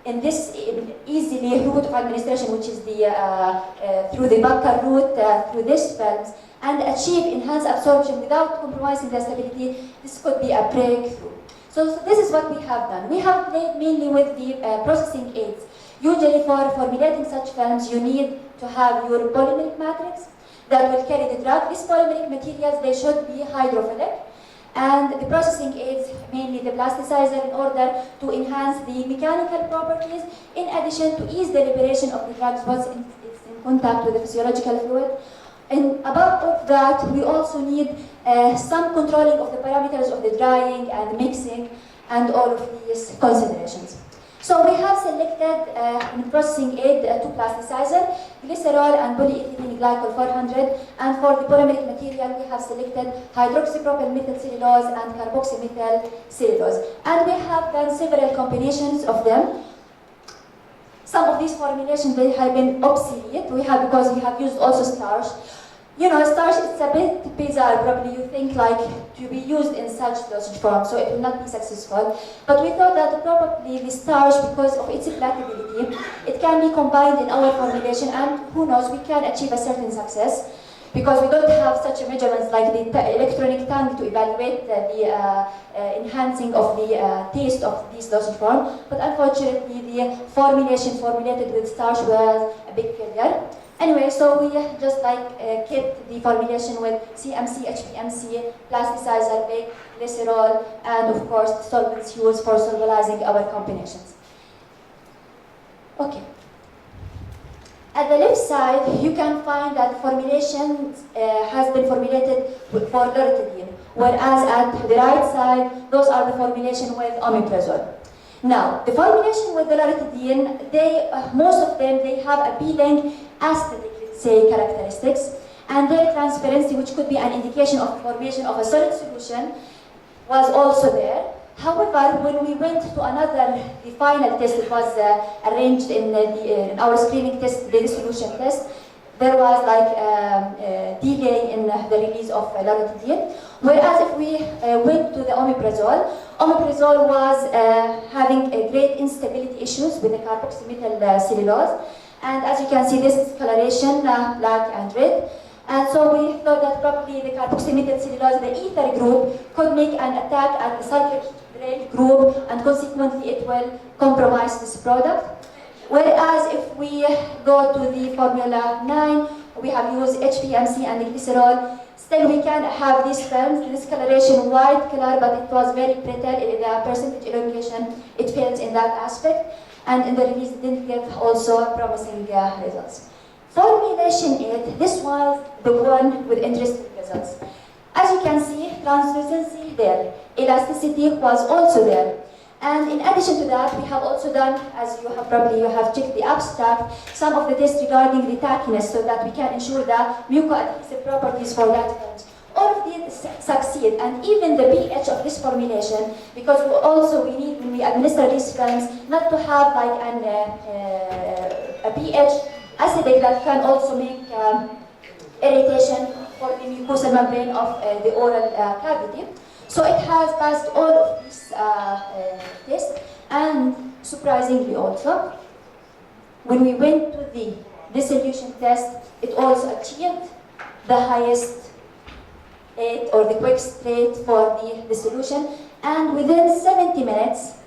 in this easily route of administration, which is the through the Bakker route, through these films, and achieve enhanced absorption without compromising the stability, this could be a breakthrough. So this is what we have done. We have played mainly with the processing aids. Usually for formulating such films, you need to have your polymeric matrix that will carry the drug. These polymeric materials, they should be hydrophilic. And the processing aids, mainly the plasticizer, in order to enhance the mechanical properties, in addition to ease the liberation of the drugs once it's in contact with the physiological fluid. And above all that, we also need some controlling of the parameters of the drying and mixing and all of these considerations. So we have selected in processing aid two plasticizer, glycerol and polyethylene glycol 400, and for the polymeric material we have selected hydroxypropyl methyl cellulose and carboxymethyl cellulose. And we have done several combinations of them. Some of these formulations, they have been obsolete. Because we have used also starch. You know, starch is a bit bizarre, probably you think like to be used in such dosage form, so it will not be successful. But we thought that probably the starch, because of its flexibility, it can be combined in our formulation, and who knows, we can achieve a certain success. Because we don't have such measurements like the electronic tank to evaluate the enhancing of the taste of this dosage form, but unfortunately the formulation formulated with starch was a big failure. Anyway, so we just kept the formulation with CMC, HPMC, plasticizer, baked glycerol, and of course the solvents used for solubilizing our combinations. Okay. At the left side, you can find that formulation has been formulated for loratadine, whereas at the right side, those are the formulation with omeprazole. Now, the formulation with the loratadine, most of them, they have appealing aesthetic, let's say, characteristics, and their transparency, which could be an indication of formation of a solid solution, was also there. However, when we went to the final test, it was arranged in our screening test, the dissolution test, there was delay in the release of loratadine. Whereas if we went to the omeprazole was having great instability issues with the carboxymethyl cellulose. And as you can see, this is coloration, black and red. And so we thought that probably the carboxymethyl cellulose, the ether group, could make an attack at the cyclic group, and consequently it will compromise this product. Whereas if we go to the formula 9, we have used HPMC and glycerol, still we can have these films, this coloration white color, but it was very brittle, the percentage elongation, it fails in that aspect, and in the release it didn't give also promising results. Formulation 8, this was the one with interesting results. As you can see, translucency there, elasticity was also there. And in addition to that, we have also done, as you have checked the abstract, some of the tests regarding the tackiness so that we can ensure the mucoadhesive properties for that film. All of these succeed, and even the pH of this formulation, because we need, when we administer these films, not to have a pH acidic that can also make irritation for the mucosal membrane of the oral cavity. So it has passed all of these tests, and surprisingly also, when we went to the dissolution test, it also achieved the highest rate or the quickest rate for the dissolution, and within 70 minutes,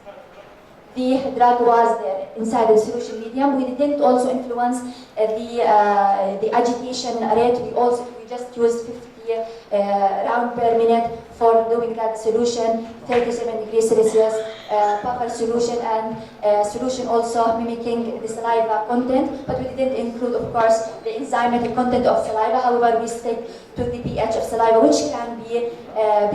the drug was there inside the solution medium. We didn't also influence the agitation rate. We just used 50 round per minute for doing that solution, 37 degrees Celsius, buffer solution, and solution also mimicking the saliva content, but we didn't include, of course, the enzymatic content of saliva. However, we stick to the pH of saliva, which can be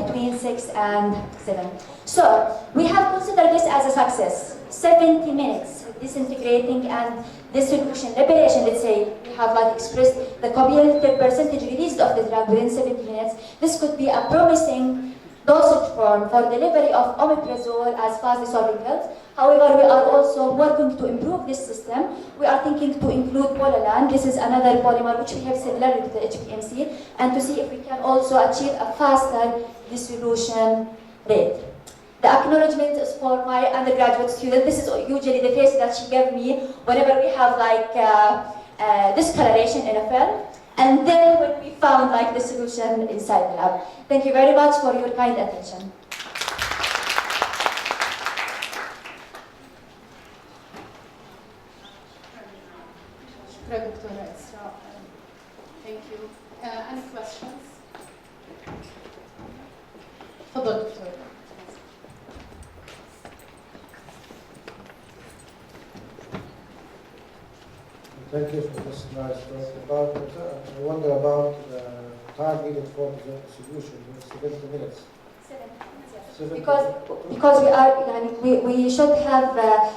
between 6 and 7. So, we have considered this as a success. 70 minutes disintegrating and dissolution, liberation, let's say, we have expressed the cumulative percentage released of the drug within 70 minutes. This could be a promising dosage form for delivery of omeprazole as fast dissolving pills. However, we are also working to improve this system. We are thinking to include polylan. This is another polymer which we have similar to the HPMC, and to see if we can also achieve a faster dissolution rate. The acknowledgement is for my undergraduate student. This is usually the face that she gave me whenever we have like discoloration in a film. And then when we found like the solution inside the lab. Thank you very much for your kind attention. Thank you. Any questions? تفضل دكتور. Thank you for this nice talk. I wonder about the time needed for the solution. 70 minutes. 7 minutes. Because we should have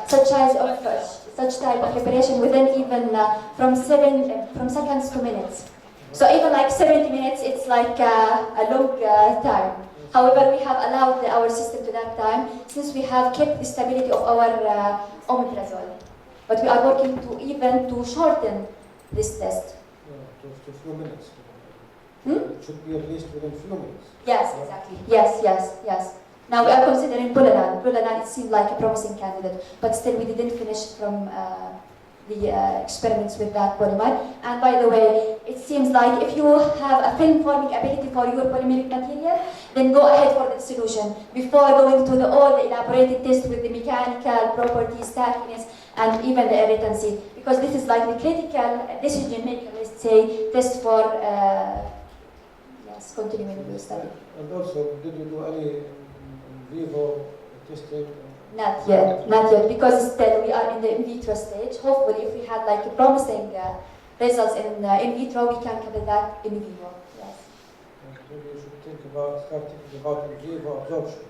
such type of preparation within even from seconds to minutes. So even like 70 minutes, it's like a long time. However, we have allowed our system to that time since we have kept the stability of our omeprazole. But we are working to shorten this test. To a few minutes. It should be at least within a few minutes. Yes, exactly. Yes. Now we are considering Bulanan. Bulanan, it seemed like a promising candidate, but still we didn't finish from the experiments with that polymer. And by the way, it seems like if you have a film-forming ability for your polymeric material, then go ahead for the solution before going to all the elaborated tests with the mechanical properties, stackiness, and even the irritancy, because this is like the critical decision maker, let's say, test for continuing with the study. And also, did you do any in vivo testing? Not yet, because still we are in the in vitro stage. Hopefully, if we had like a promising results in vitro, we can cover that in vivo. Yes. And maybe you should think about starting about in vivo absorption.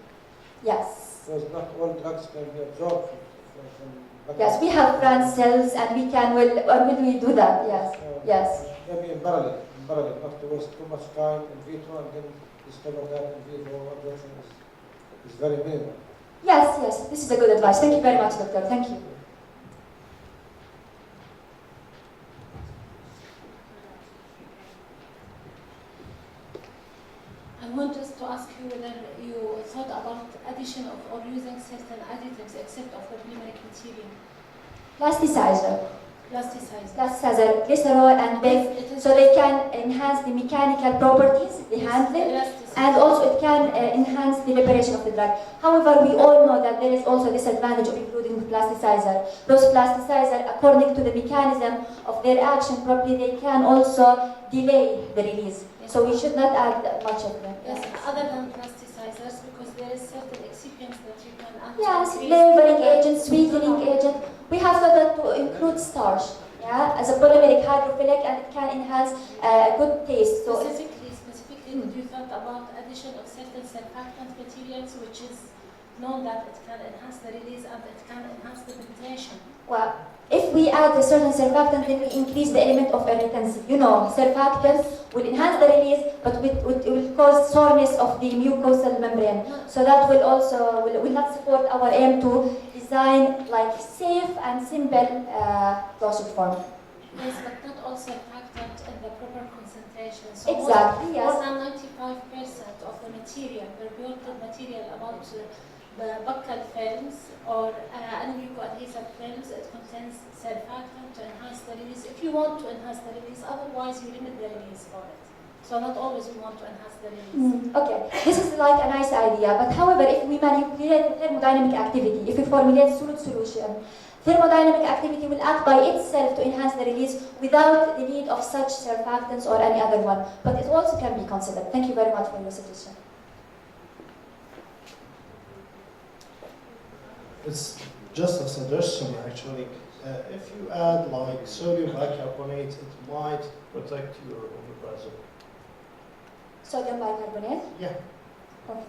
Yes. Because not all drugs can be absorbed from yes, we have plant cells, and we can. Will we do that? Yes. Yes. Maybe in parallel, not to waste too much time in vitro and then discover that in vivo absorption is very minimal. Yes, this is a good advice. Thank you very much, Doctor. Thank you. I want just to ask you whether you thought about addition of or using certain additives except of the polymeric material. Plasticizer, glycerol and base, so they can enhance the mechanical properties, the handling, and also it can enhance the liberation of the drug. However, we all know that there is also disadvantage of including the plasticizer. Those plasticizers, according to the mechanism of their action properly, they can also delay the release. Yes. So we should not add much of them. Yes, other than plasticizers, because there is certain excipients that you can add. Yes, flavoring agent, sweetening agent. We have thought that to include starch, as a polymeric hydrophilic, and it can enhance good taste. So specifically, you thought about addition of certain surfactant materials, which is known that it can enhance the release and it can enhance the penetration. Well, if we add a certain surfactant, then we increase the element of irritancy. Surfactants will enhance the release, but it will cause soreness of the mucosal membrane. So that will also will not support our aim to design like safe and simple dosage form. Yes, but not all surfactant in the proper concentration. So exactly, yes. More than 95% of the material, the reported material about the buccal films or mucoadhesive films, it contains surfactant to enhance the release. If you want to enhance the release, otherwise you limit the release for it. So not always we want to enhance the release. Okay, this is like a nice idea, but however, if we manipulate thermodynamic activity, if we formulate solid solution, thermodynamic activity will act by itself to enhance the release without the need of such surfactants or any other one. But it also can be considered. Thank you very much for your suggestion. It's just a suggestion, actually. If you add like sodium bicarbonate, it might protect your omeprazole. Sodium bicarbonate? Yeah. Okay.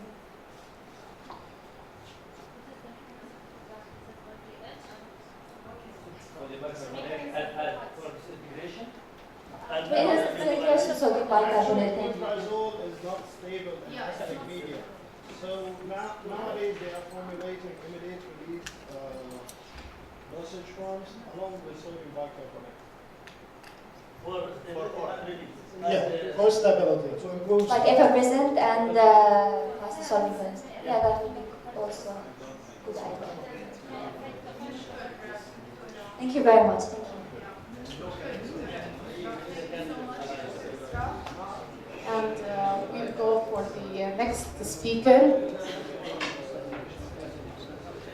Sodium bicarbonate. Omeprazole is not stable in acidic medium. So nowadays they are formulating immediate release dosage forms along with sodium bicarbonate. For stability, to improve. Like effervescent and fast solving. Yeah, that would be also. also a good idea. Thank you very much. Thank you. And we'll go for the next speaker.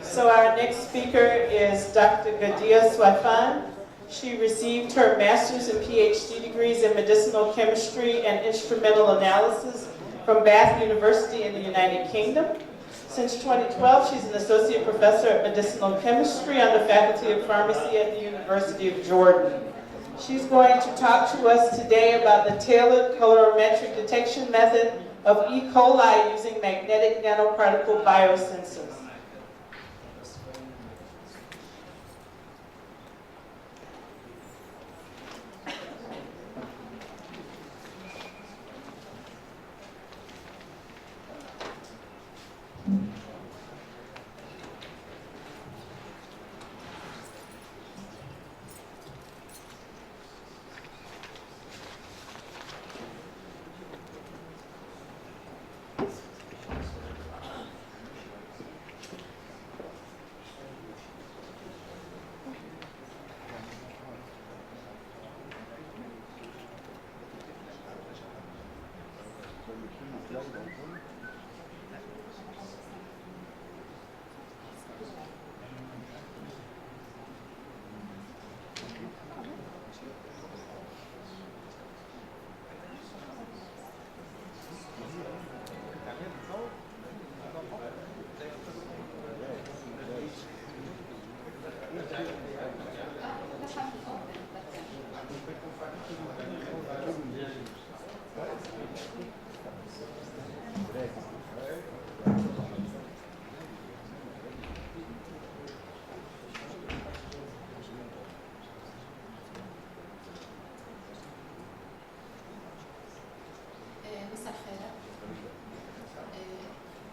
So our next speaker is Dr. Gadia Swafan. She received her master's and PhD degrees in medicinal chemistry and instrumental analysis from Bath University in the United Kingdom. Since 2012, she's an associate professor of medicinal chemistry on the Faculty of Pharmacy at the University of Jordan. She's going to talk to us today about the tailored colorimetric detection method of E. coli using magnetic nanoparticle biosensors.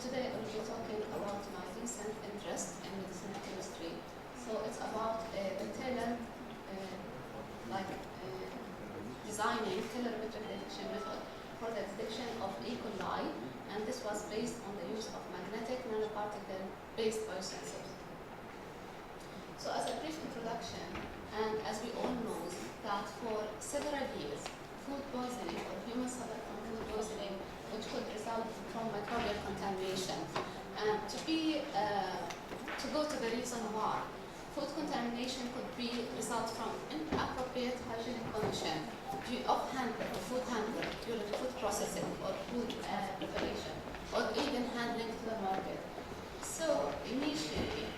Today I will be talking about my recent interest in medicinal chemistry. So it's about the tailored, designing colorimetric detection method for the detection of E. coli, and this was based on the use of magnetic nanoparticle-based biosensors. So as a brief introduction, and as we all know, that for several years, food poisoning or human suffer from food poisoning, which could result from microbial contamination. And to go to the reason why, food contamination could be result from inappropriate hygienic condition of food handling during food processing or food preparation, or even handling to the market. So initially,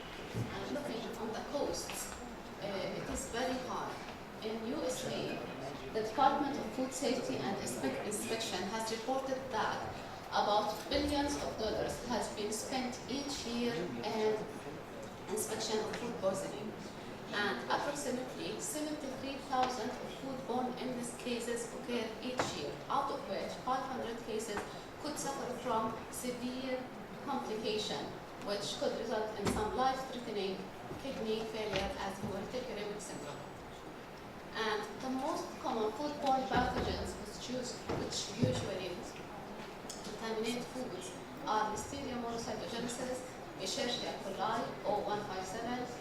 looking on the costs, it is very high. In USA, the Department of Food Safety and Inspection has reported that about billions of dollars has been spent each year in inspection of food poisoning, and approximately 73,000 of foodborne illness cases occur each year, out of which 500 cases could suffer from severe complication, which could result in some life-threatening kidney failure as hereditary syndrome. And the most common foodborne pathogens which usually contaminate foods are Listeria monocytogenesis, Escherichia coli, O157,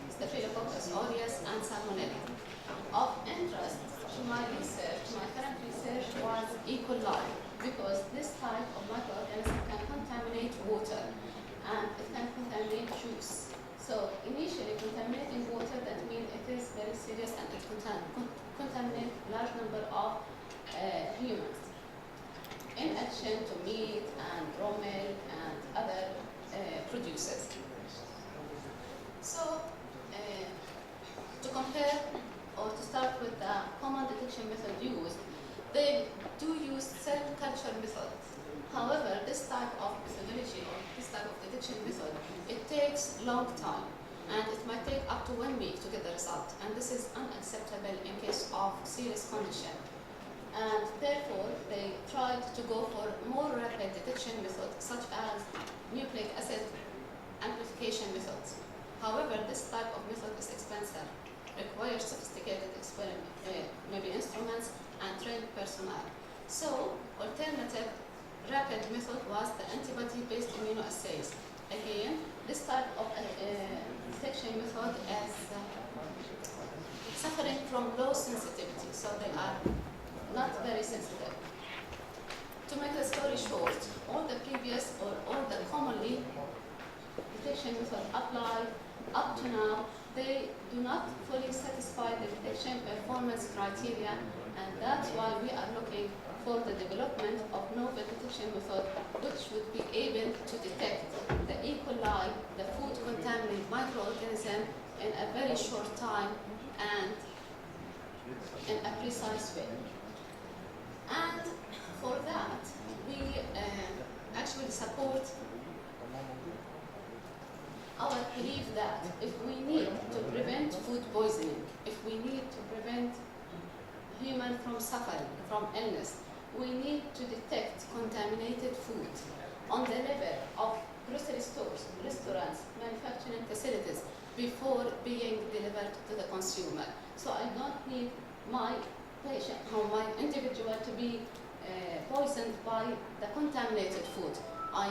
Staphylococcus aureus, and Salmonella. Of interest to my current research was E. coli, because this type of microorganism can contaminate water, and it can contaminate juice. So initially, contaminating water, that means it is very serious and it contaminates large number of humans. In addition to meat and raw milk and other producers. So to compare or to start with the common detection method used, they do use cell culture method. However, this type of methodology or this type of detection method, it takes long time, and it might take up to 1 week to get the result, and this is unacceptable in case of serious condition. And therefore, they tried to go for more rapid detection methods, such as nucleic acid amplification methods. However, this type of method is expensive, requires sophisticated maybe instruments and trained personnel. So, alternative rapid method was the antibody-based immunoassays. Again, this type of detection method as suffering from low sensitivity, so they are not very sensitive. To make the story short, all the previous or all the commonly detection methods applied up to now, they do not fully satisfy the detection performance criteria, and that's why we are looking for the development of novel detection method which would be able to detect the E. coli, the food contaminated microorganism in a very short time and in a precise way. And for that, we actually support our belief that if we need to prevent food poisoning, if we need to prevent human from suffering from illness, we need to detect contaminated food on the level of grocery stores, restaurants, manufacturing facilities before being delivered to the consumer. So I don't need my patient or my individual to be poisoned by the contaminated food. I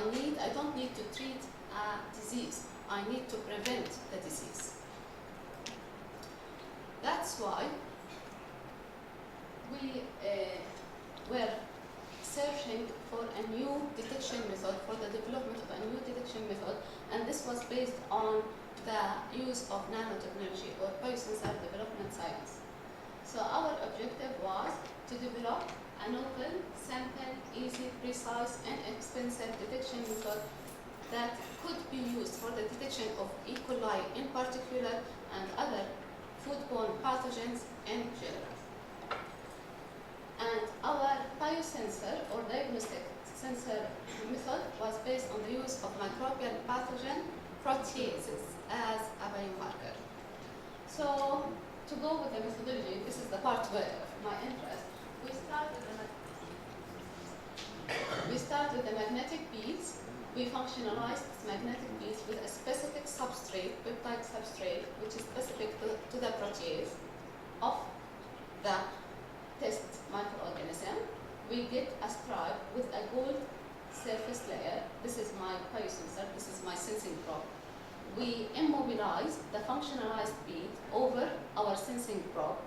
don't need to treat a disease. I need to prevent the disease. That's why we were searching for a new detection method, for the development of a new detection method, and this was based on the use of nanotechnology or biosensor development science. So our objective was to develop a novel, simple, easy, precise, and expensive detection method that could be used for the detection of E. coli in particular and other foodborne pathogens in general. And our biosensor or diagnostic sensor method was based on the use of microbial pathogen proteases as a biomarker. So to go with the methodology, this is the part of my interest. We start with the magnetic beads. We functionalize this magnetic beads with a specific substrate, peptide substrate, which is specific to the protease of the test microorganism. We get a stripe with a gold surface layer. This is my biosensor, this is my sensing probe. We immobilize the functionalized bead over our sensing probe,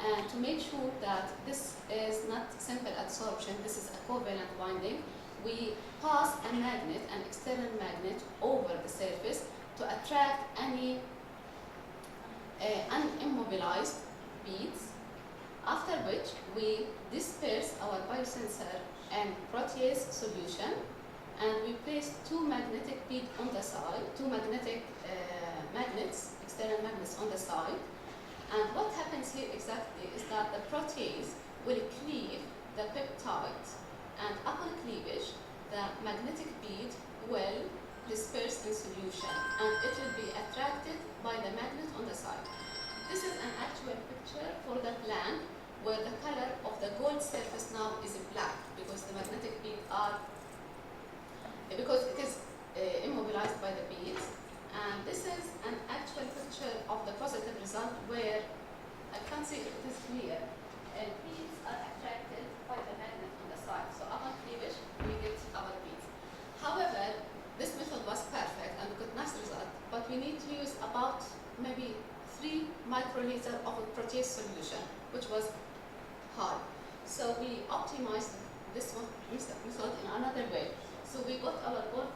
and to make sure that this is not simple adsorption, this is a covalent binding, we pass a magnet, an external magnet, over the surface to attract any unimmobilized beads, after which we disperse our biosensor and protease solution, and we place two magnetic beads on the side, two magnetic magnets, external magnets on the side. And what happens here exactly is that the protease will cleave the peptide, and upon cleavage, the magnetic bead will disperse in solution, and it will be attracted by the magnet on the side. This is an actual picture for the plant where the color of the gold surface now is black because the magnetic beads are, because it is immobilized by the beads. And this is an actual picture of the positive result where I can't see if it is clear. Beads are attracted by the magnet on the side. So upon cleavage, we get our beads. However, this method was perfect and we got nice result, but we need to use about maybe 3 microliter of a protease solution, which was hard. So we optimized this method in another way. So we got our gold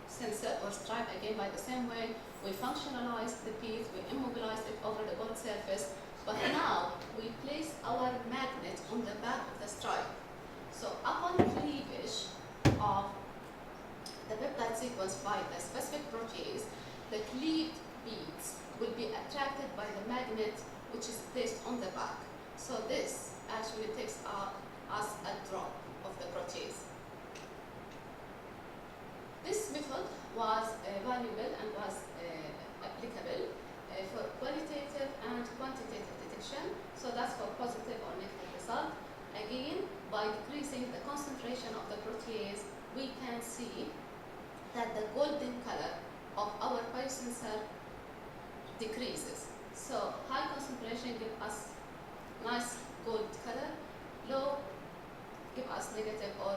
sensor or stripe again by the same way. We functionalized the bead, we immobilized it over the gold surface, but now we place our magnet on the back of the stripe. So upon cleavage of the peptide sequence by the specific protease, the cleaved beads will be attracted by the magnet which is placed on the back. So this actually takes us a drop of the protease. This method was valuable and was applicable for qualitative and quantitative detection. So that's for positive or negative result. Again, by decreasing the concentration of the protease, we can see that the golden color of our biosensor decreases. So high concentration gives us nice gold color, low give us negative, or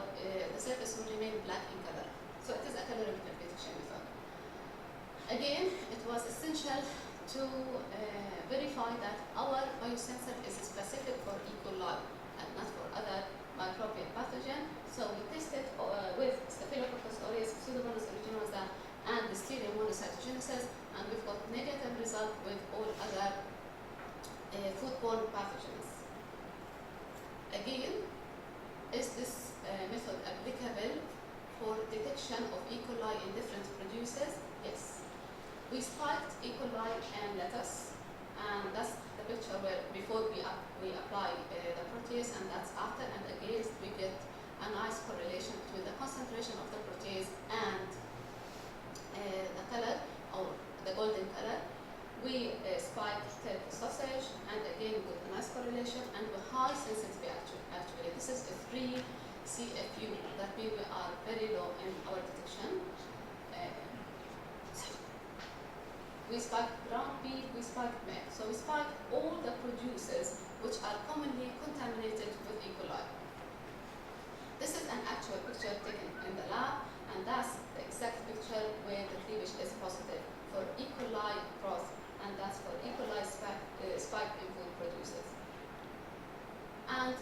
the surface will remain black in color. So it is a colorimetric detection method. verify that our biosensor is specific for E. coli and not for other microbial pathogen. So we tested with Staphylococcus aureus, Pseudomonas aeruginosa, and Listeria monocytogenesis, and we've got negative result with all other foodborne pathogens. Again, is this method applicable for detection of E. coli in different producers? Yes. We spiked E. coli and lettuce, and that's the picture where before we apply the protease, and that's after, and again we get a nice correlation between the concentration of the protease and the color, or the golden color. We spiked turkey sausage, and again with a nice correlation and with high sensitivity actually. This is a 3 CFU, that means we are very low in our detection. We spiked ground beef, we spiked milk. So we spiked all the producers which are commonly contaminated with E. coli. This is an actual picture taken in the lab, and that's the exact picture where the cleavage is positive for E. coli broth, and that's for E. coli spike in food producers. And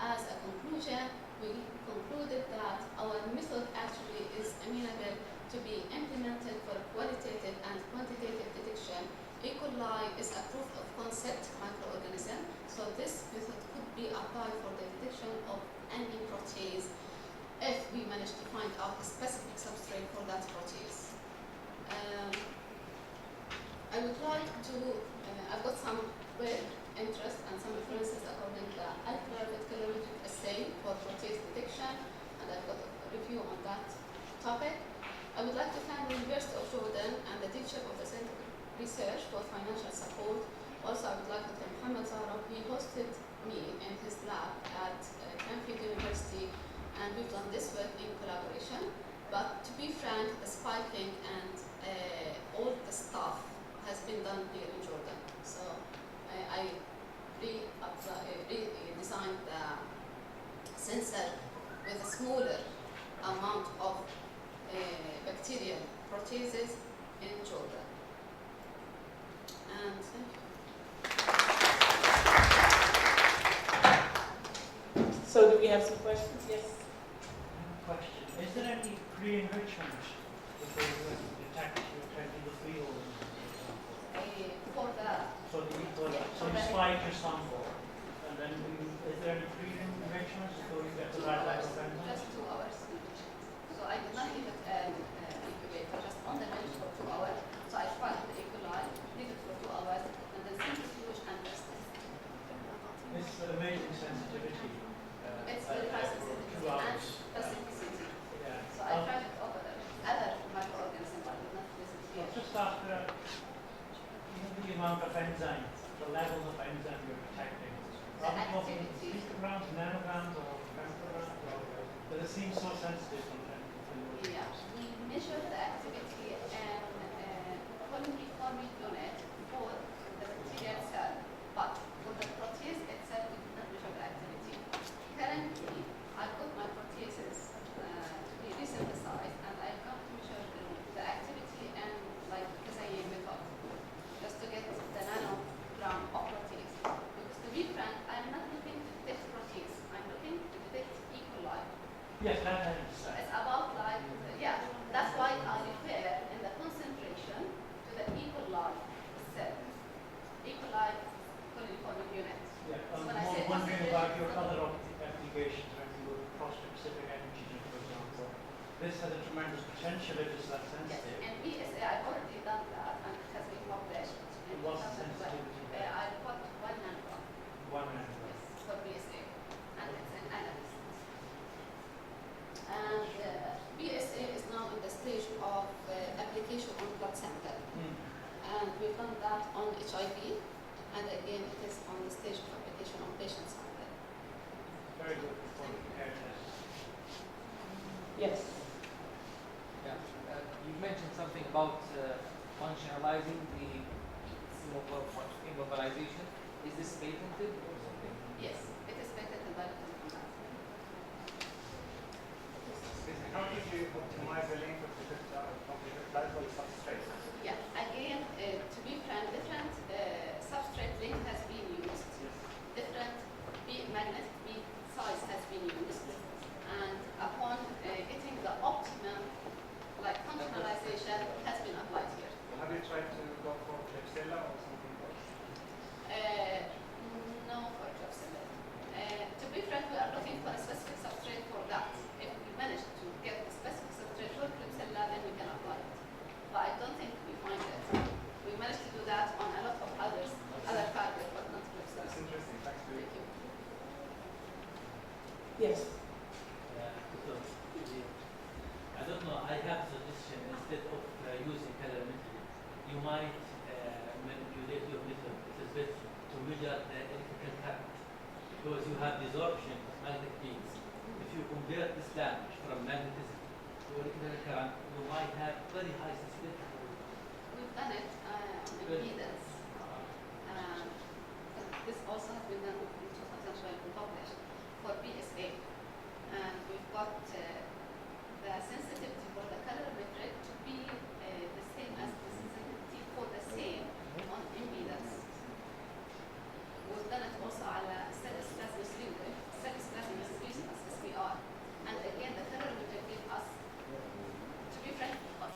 as a conclusion, we concluded that our method actually is amenable to be implemented for qualitative and quantitative detection. E. coli is a proof of concept microorganism, so this method could be applied for the detection of any protease if we manage to find out a specific substrate for that protease. I would like to, I've got some interest and some references according to the ultraviolet calorimetric assay for protease detection, and I've got a review on that topic. I would like to thank the University of Jordan and the teacher of the scientific research for financial support. Also, I would like to thank Mohammed Zarab. He hosted me in his lab at Canfield University, and we've done this work in collaboration. But to be frank, the spiking and all the stuff has been done here in Jordan. So I redesigned the sensor with a smaller amount of bacterial proteases in Jordan. And thank you. So do we have some questions? Yes. Question. Is there any pre-enrichment before you detect your 20 field? For the So you spike your sample, and then is there any pre-enrichment before you get the right level of enzyme? just 2 hours. So I did not leave it incubator, just on the bench for 2 hours. So I spiked the E. coli, leave it for 2 hours, and then centrifuge and test it. It's amazing sensitivity. It's very high sensitivity 2 and hours. specificity. Yeah. So I tried it over the other microorganisms, but did not listen to Well, it. just after the amount of enzyme, the levels of enzyme you're detecting. Are we talking picograms, nanograms, or femtograms? But it seems so sensitive sometimes. Yeah, we measure the activity and colony-forming unit for the bacterial cell, but for the protease itself, we do not measure the activity. Currently, I put my proteases to be resynthesized, and I come to measure the activity and like the same method, just to get the nanogram of protease. Because to be frank, I'm not looking to detect protease, I'm looking to detect E. coli. Yes, that I understand. It's about like, yeah, that's why I refer in the concentration to the E. coli itself. E. coli colony-forming unit. Yeah, So I'm when I say more wondering about your concentration, other applications when you go cross-specific antigen, for example. This has a tremendous potential if it's that yes, sensitive. and BSA, I've already done that, and it has been published. in What's the 2012. sensitivity? I put 1 nanogram. 1 nanogram. Yes, for BSA, and it's an analysis. And BSA is now in the stage of application on blood sample. And we've done that on HIV, and again it is on the stage of application on patient sample. Very good for hair test. Yes. Yeah. You mentioned something about functionalizing the immobilization. Is this patented or something? Yes, it is patented by the company. How did you optimize the length of the glycol substrate? Yeah, again, to be frank, different substrate Yes. I don't know, I have a suggestion. Instead of using calorimetry, you might manipulate your method a little bit to measure the electrical current, because you have desorption of magnetic fields. If you convert this damage from magnetism to electrical current, you might have very high sensitivity. We've done it on impedance. This also has been done in 2012 and published for PSA.